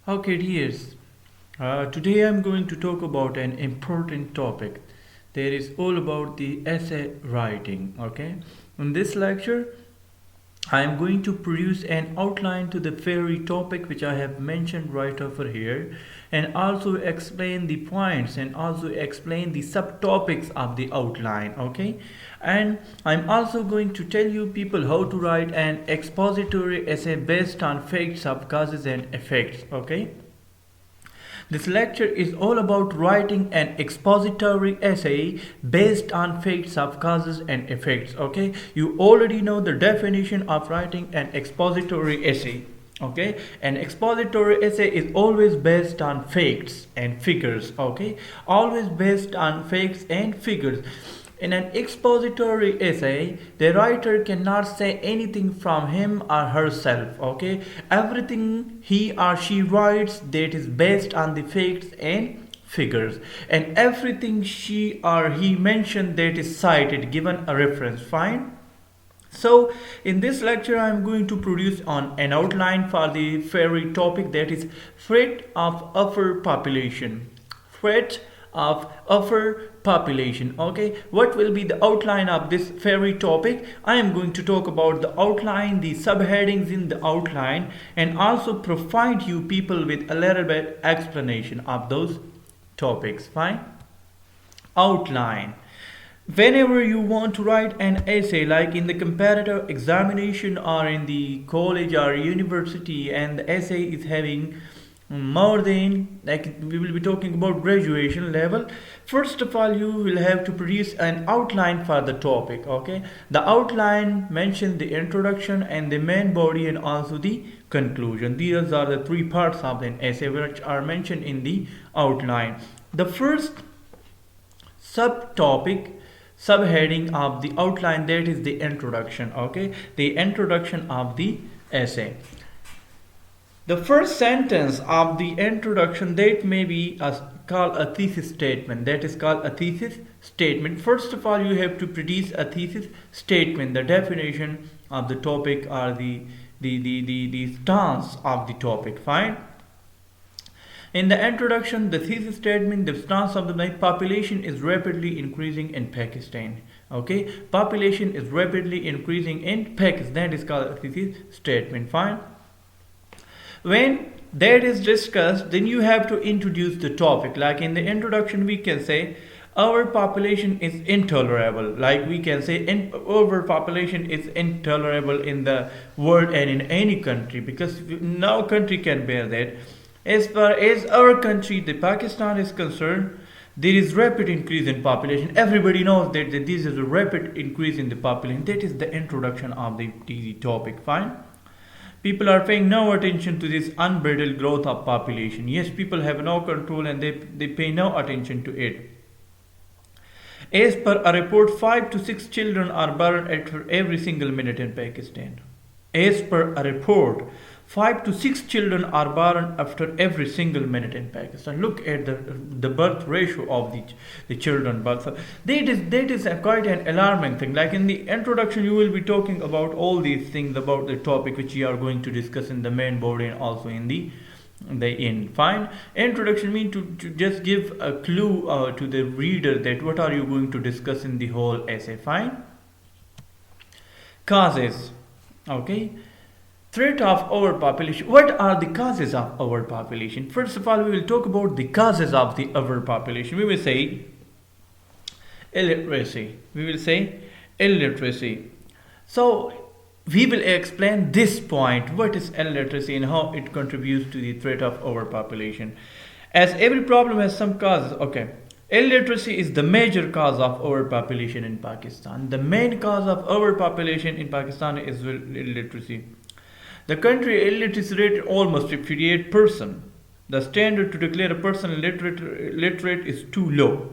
Okay, dears. Today I'm going to talk about an important topic. That is all about the essay writing. Okay, in this lecture, I am going to produce an outline to the very topic which I have mentioned right over here, and also explain the points and also explain the subtopics of the outline. Okay, and I'm also going to tell you people how to write an expository essay based on facts of causes and effects. Okay, this lecture is all about writing an expository essay based on facts of causes and effects. Okay, you already know the definition of writing an expository essay. Okay, an expository essay is always based on facts and figures. Okay, always based on facts and figures. In an expository essay, the writer cannot say anything from him or herself. Okay, everything he or she writes that is based on the facts and figures, and everything she or he mentioned that is cited, given a reference. Fine. So, in this lecture, I am going to produce on an outline for the very topic, that is threat of overpopulation. Threat of overpopulation. Okay, what will be the outline of this very topic? I am going to talk about the outline, the subheadings in the outline, and also provide you people with a little bit explanation of those topics. Fine. Outline. Whenever you want to write an essay, like in the comparative examination or in the college or university, and the essay is having more than, like, we will be talking about graduation level, first of all you will have to produce an outline for the topic. Okay, the outline mentions the introduction and the main body and also the conclusion. These are the three parts of an essay which are mentioned in the outline. The first subheading of the outline, that is the introduction. Okay, the introduction of the essay. The first sentence of the introduction, that may be called a thesis statement. That is called a thesis statement. First of all, you have to produce a thesis statement, the definition of the topic or the stance of the topic. Fine. In the introduction, the thesis statement, the stance of the population is rapidly increasing in Pakistan. Okay, population is rapidly increasing in Pakistan. That is called a thesis statement. Fine. When that is discussed, then you have to introduce the topic. Like in the introduction, we can say our population is intolerable. Like we can say overpopulation is intolerable in the world and in any country, because no country can bear that. As far as our country, the Pakistan, is concerned, there is rapid increase in population. Everybody knows that this is a rapid increase in the population. That is the introduction of the topic. Fine. People are paying no attention to this unbridled growth of population. Yes, people have no control and they pay no attention to it. As per a report, 5 to 6 children are born after every single minute in Pakistan. As per a report, 5 to 6 children are born after every single minute in Pakistan. Look at the birth ratio of the children birth. That is quite an alarming thing. Like in the introduction, you will be talking about all these things about the topic which we are going to discuss in the main body and also in the end. Fine. Introduction means to just give a clue to the reader that what are you going to discuss in the whole essay. Fine. Causes. Okay. Threat of overpopulation. What are the causes of overpopulation? First of all, we will talk about the causes of the overpopulation. We will say illiteracy. So we will explain this point, what is illiteracy and how it contributes to the threat of overpopulation. As every problem has some causes. Okay, illiteracy is the major cause of overpopulation in Pakistan. The main cause of overpopulation in Pakistan is illiteracy. The country illiteracy rate is almost 58%. The standard to declare a person literate is too low.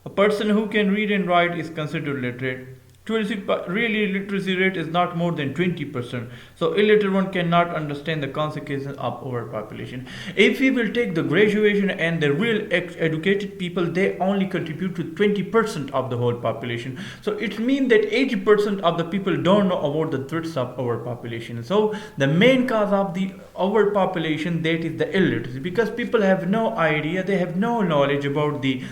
A person who can read and write is considered literate. really literacy rate is not more than 20%. So illiterate one cannot understand the consequences of overpopulation. If we will take the graduation and the real educated people, they only contribute to 20% of the whole population. So it means that 80% of the people don't know about the threats of overpopulation. So the main cause of the overpopulation, that is the illiteracy, because people have no idea, they have no knowledge about the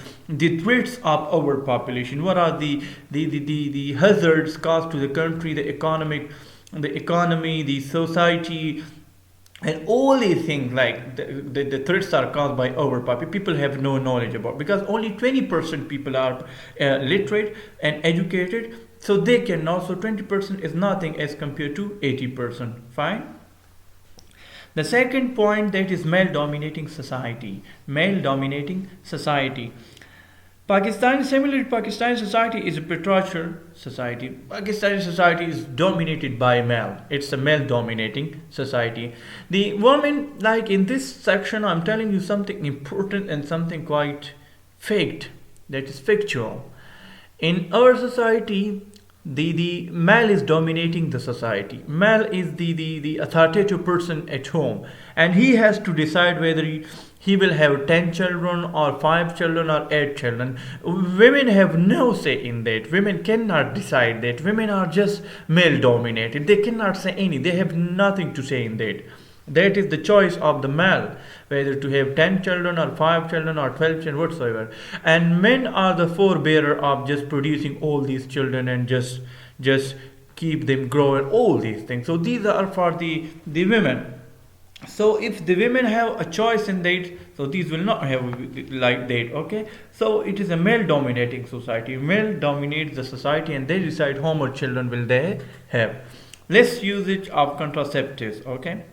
threats of overpopulation. What are the hazards caused to the country, the economy, the society, and all these things, like the threats are caused by overpopulation. People have no knowledge about, because only 20% people are literate and educated, so they can know. So 20% is nothing as compared to 80%. Fine. The second point, that is male dominating society. Male dominating society. Pakistani society is a patriarchal society. Pakistani society is dominated by male. It's a male dominating society. The woman, like in this section, I'm telling you something important and something quite faked, that is factual. In our society, the male is dominating the society. Male is the authoritative person at home, and he has to decide whether he will have 10 children or 5 children or 8 children. Women have no say in that. Women cannot decide that. Women are just male dominated. They cannot say any. They have nothing to say in that. That is the choice of the male, whether to have 10 children or 5 children or 12 children, whatsoever. And men are the forebearer of just producing all these children and just keep them growing, all these things. So these are for the women. So if the women have a choice in that, so these will not have like that. Okay, so it is a male dominating society. Male dominates the society, and they decide how much children will they have. Less usage of contraceptives. Okay.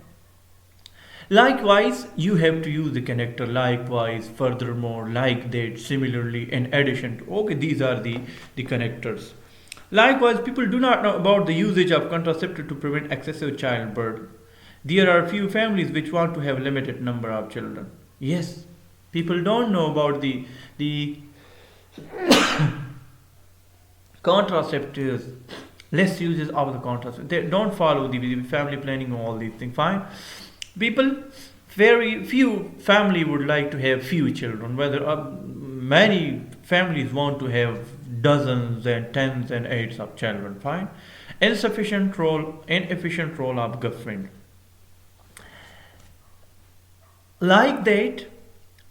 Likewise, you have to use the connector. Likewise, furthermore, like that, similarly, in addition to. Okay, these are the connectors. Likewise, people do not know about the usage of contraceptive to prevent excessive childbirth. There are few families which want to have limited number of children. Yes, people don't know about the contraceptives, less uses of the contraceptives. They don't follow the family planning and all these things. Fine. People, very few family would like to have few children, whether many families want to have dozens and tens and eights of children. Fine. Inefficient role of government. Like that,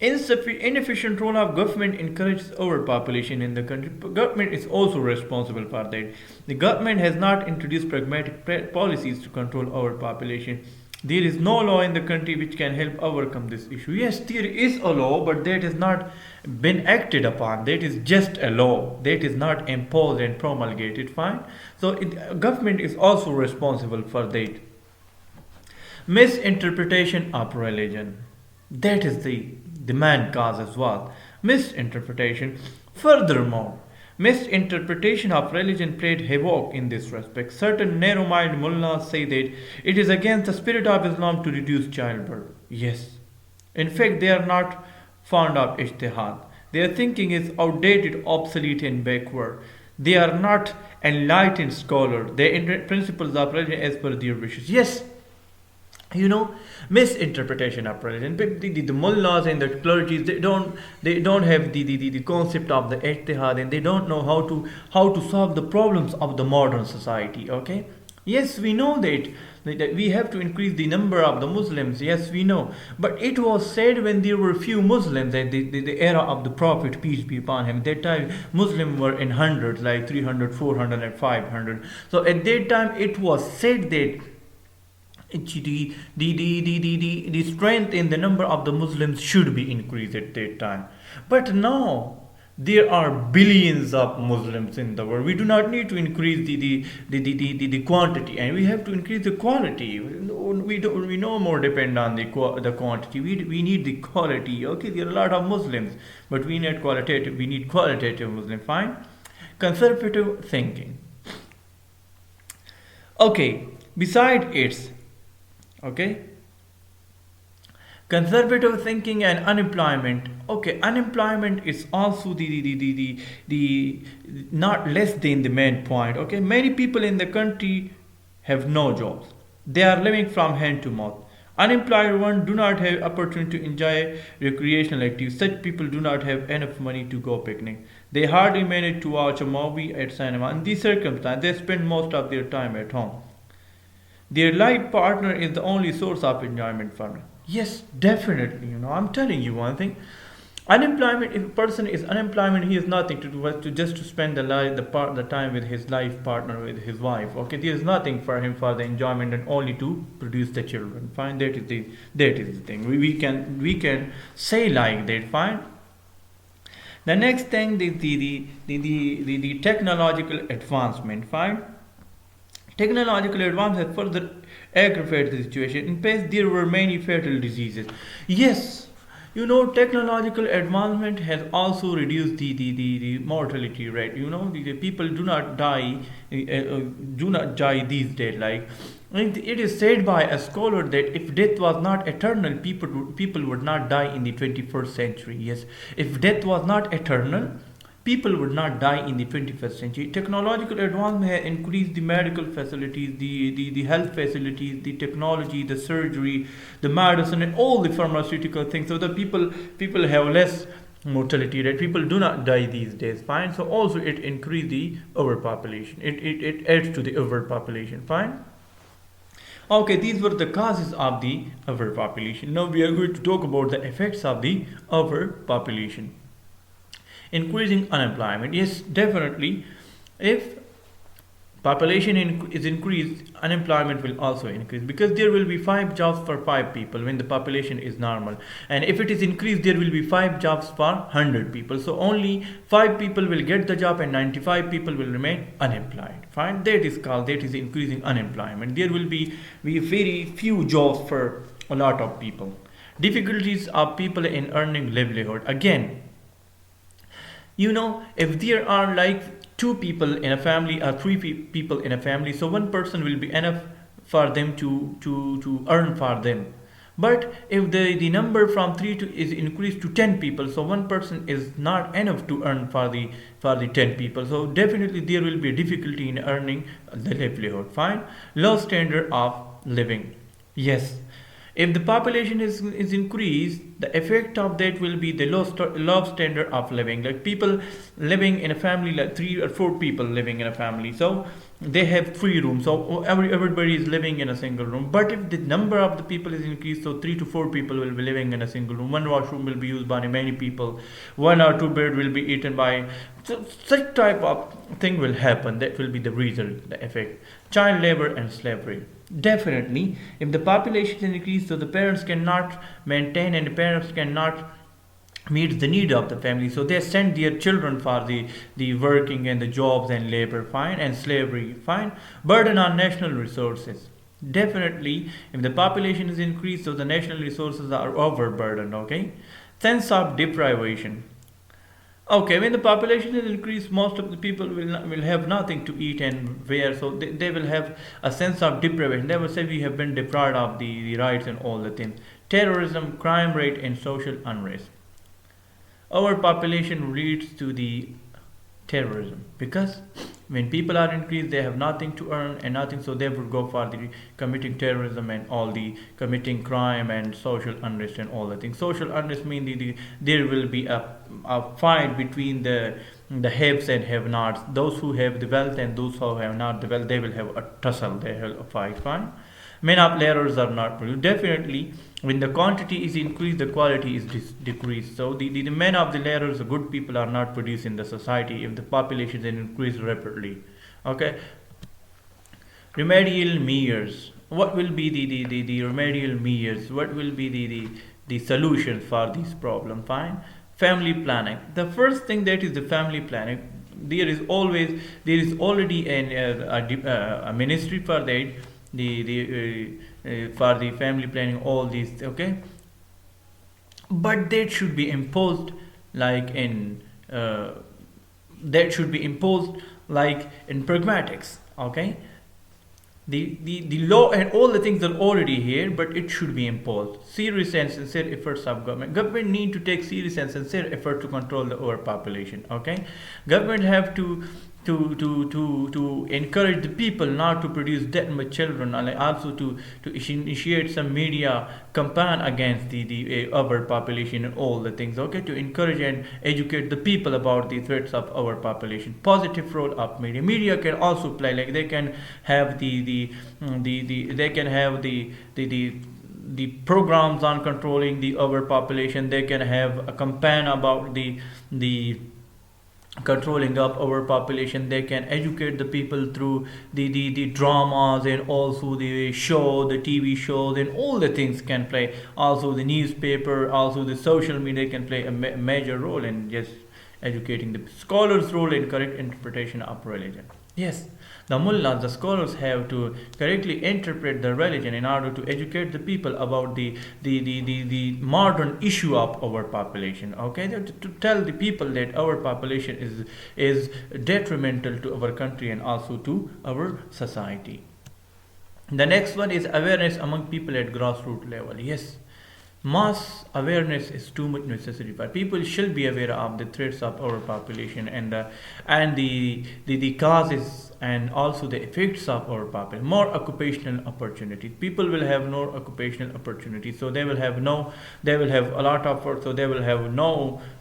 inefficient role of government encourages overpopulation in the country. Government is also responsible for that. The government has not introduced pragmatic policies to control overpopulation. There is no law in the country which can help overcome this issue. Yes, there is a law, but that has not been acted upon. That is just a law. That is not imposed and promulgated. Fine. So government is also responsible for that. Misinterpretation of religion. That is the main cause as well. Misinterpretation. Furthermore, misinterpretation of religion played havoc in this respect. Certain narrow-minded mullahs say that it is against the spirit of Islam to reduce childbirth. Yes. In fact, they are not fond of ijtihad. Their thinking is outdated, obsolete, and backward. They are not enlightened scholars. They interpret principles of religion as per their wishes. Yes. Misinterpretation of religion. The mullahs and the clergy, they don't have the concept of the ijtihad, and they don't know how to solve the problems of the modern society. Okay. Yes, we know that we have to increase the number of the Muslims. Yes, we know. But it was said when there were few Muslims, at the era of the Prophet, peace be upon him. At that time, Muslims were in hundreds, like 300, 400, and 500. So at that time, it was said that the strength in the number of the Muslims should be increased at that time. But now there are billions of Muslims in the world. We do not need to increase the quantity, and we have to increase the quality. We no more depend on the quantity. We need the quality. Okay, there are a lot of Muslims, but we need qualitative. We need qualitative Muslim. Fine. Conservative thinking. Okay. Beside its. Okay. Conservative thinking and unemployment. Okay, unemployment is also the not less than the main point. Okay, many people in the country have no jobs. They are living from hand to mouth. Unemployed ones do not have opportunity to enjoy recreational activities. Such people do not have enough money to go picnic. They hardly manage to watch a movie at cinema. In these circumstances, they spend most of their time at home. Their life partner is the only source of enjoyment for them. Yes, definitely. I'm telling you one thing. Unemployment. If a person is unemployment, he has nothing to do but to just to spend the time with his life partner, with his wife. Okay, there is nothing for him for the enjoyment and only to produce the children. Fine, that is the thing. We can say like that. Fine. The next thing is the technological advancement. Fine. Technological advance has further aggravated the situation. In past, there were many fatal diseases. Yes, technological advancement has also reduced the mortality rate. The people do not die these days. Like, it is said by a scholar that if death was not eternal, people would not die in the 21st century. Yes, if death was not eternal, people would not die in the 21st century. Technological advancement has increased the medical facilities, the health facilities, the technology, the surgery, the medicine, and all the pharmaceutical things. So the people have less mortality rate. People do not die these days. Fine. So also it increased the overpopulation. It adds to the overpopulation. Fine. Okay, these were the causes of the overpopulation. Now we are going to talk about the effects of the overpopulation. Increasing unemployment. Yes, definitely. If population is increased, unemployment will also increase, because there will be 5 jobs for 5 people when the population is normal, and if it is increased, there will be 5 jobs for 100 people. So only 5 people will get the job and 95 people will remain unemployed. Fine, that is increasing unemployment. There will be very few jobs for a lot of people. Difficulties of people in earning livelihood. Again, if there are like 2 people in a family or 3 people in a family, so one person will be enough for them to earn for them. But if the number from 3 to is increased to 10 people, so one person is not enough to earn for the 10 people. So definitely there will be a difficulty in earning the livelihood. Fine. Low standard of living. Yes, if the population is increased, the effect of that will be the low standard of living. Like people living in a family, like 3 or 4 people living in a family, so they have 3 rooms. So everybody is living in a single room. But if the number of the people is increased, so 3 to 4 people will be living in a single room. One washroom will be used by many people. 1 or 2 bed will be eaten by. So such type of thing will happen. That will be the result, the effect. Child labor and slavery. Definitely, if the population is increased, so the parents cannot maintain and the parents cannot meet the need of the family, so they send their children for the working and the jobs and labor. Fine. And slavery. Fine. Burden on national resources. Definitely, if the population is increased, so the national resources are overburdened. Okay. Sense of deprivation. Okay, when the population is increased, most of the people will have nothing to eat and wear, so they will have a sense of deprivation. They will say we have been deprived of the rights and all the things. Terrorism, crime rate, and social unrest. Overpopulation leads to the terrorism, because when people are increased, they have nothing to earn and nothing, so they would go for the committing terrorism and all the committing crime and social unrest and all the things. Social unrest means there will be a fight between the haves and have-nots. Those who have the wealth and those who have not the wealth, they will have a tussle. They will fight. Fine. Men of laborers are not produced. Definitely, when the quantity is increased, the quality is decreased. So the men of the laborers, the good people, are not produced in the society if the population is increased rapidly. Okay. Remedial measures. What will be the remedial measures? What will be the solutions for this problem? Fine. Family planning. The first thing, that is the family planning. There is already a ministry for that. For the family planning, all these. Okay, but that should be imposed like in pragmatics. Okay, The law and all the things are already here, but it should be imposed. Serious and sincere efforts of government. Government need to take serious and sincere effort to control the overpopulation. Okay, government have to encourage the people not to produce that much children, and also to initiate some media campaign against the overpopulation and all the things. Okay, to encourage and educate the people about the threats of overpopulation. Positive role of media. Media can also play, like they can have they can have the programs on controlling the overpopulation. They can have a campaign about the controlling of overpopulation. They can educate the people through the dramas, and also the TV shows, and all the things can play. Also the newspaper, also the social media can play a major role in just educating the scholars' role in correct interpretation of religion. Yes, the mullahs, the scholars, have to correctly interpret the religion in order to educate the people about the modern issue of overpopulation. Okay, to tell the people that overpopulation is detrimental to our country and also to our society. The next one is awareness among people at grassroots level. Yes, mass awareness is too much necessary, but people should be aware of the threats of overpopulation and the causes and also the effects of overpopulation. More occupational opportunities. People will have more occupational opportunities, so they will have a lot of work, so they will have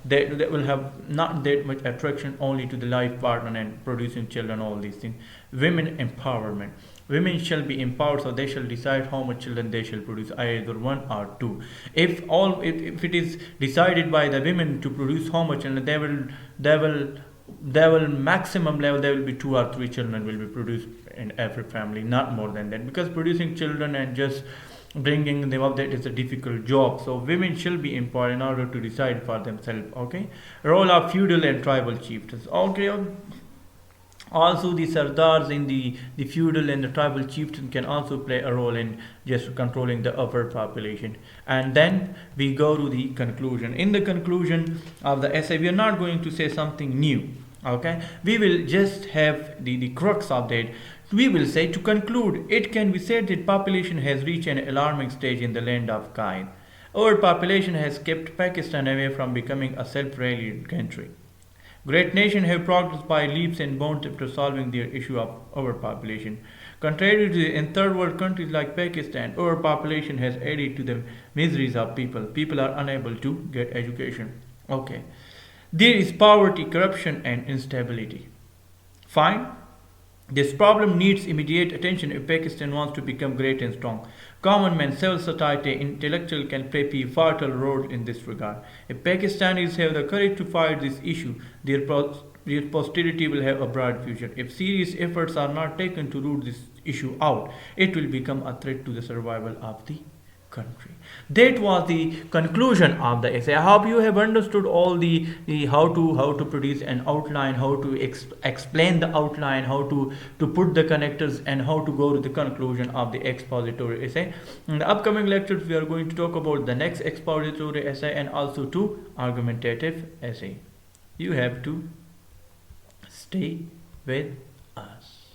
they will have not that much attraction only to the life partner and producing children, all these things. Women empowerment. Women shall be empowered, so they shall decide how much children they shall produce, either one or two. If it is decided by the women to produce how much, and they will maximum level, there will be 2 or 3 children will be produced in every family, not more than that, because producing children and just bringing them up, that is a difficult job. So women shall be empowered in order to decide for themselves. Okay, role of feudal and tribal chieftains. Okay. Also the sardars in the feudal and the tribal chieftain can also play a role in just controlling the overpopulation. And then we go to the conclusion. In the conclusion of the essay, we are not going to say something new. Okay, we will just have the crux of that. We will say, to conclude, it can be said that population has reached an alarming stage in the land of Qaid. Overpopulation has kept Pakistan away from becoming a self-reliant country. Great nations have progressed by leaps and bounds after solving their issue of overpopulation. Contrary to in third world countries like Pakistan, overpopulation has added to the miseries of people. People are unable to get education. Okay. There is poverty, corruption, and instability. Fine. This problem needs immediate attention if Pakistan wants to become great and strong. Common man, civil society, intellectual can play a vital role in this regard. If Pakistanis have the courage to fight this issue, their posterity will have a bright future. If serious efforts are not taken to root this issue out, it will become a threat to the survival of the country. That was the conclusion of the essay. I hope you have understood all the how to produce an outline, how to explain the outline, how to put the connectors, and how to go to the conclusion of the expository essay. In the upcoming lectures, we are going to talk about the next expository essay and also 2 argumentative essay. You have to stay with us.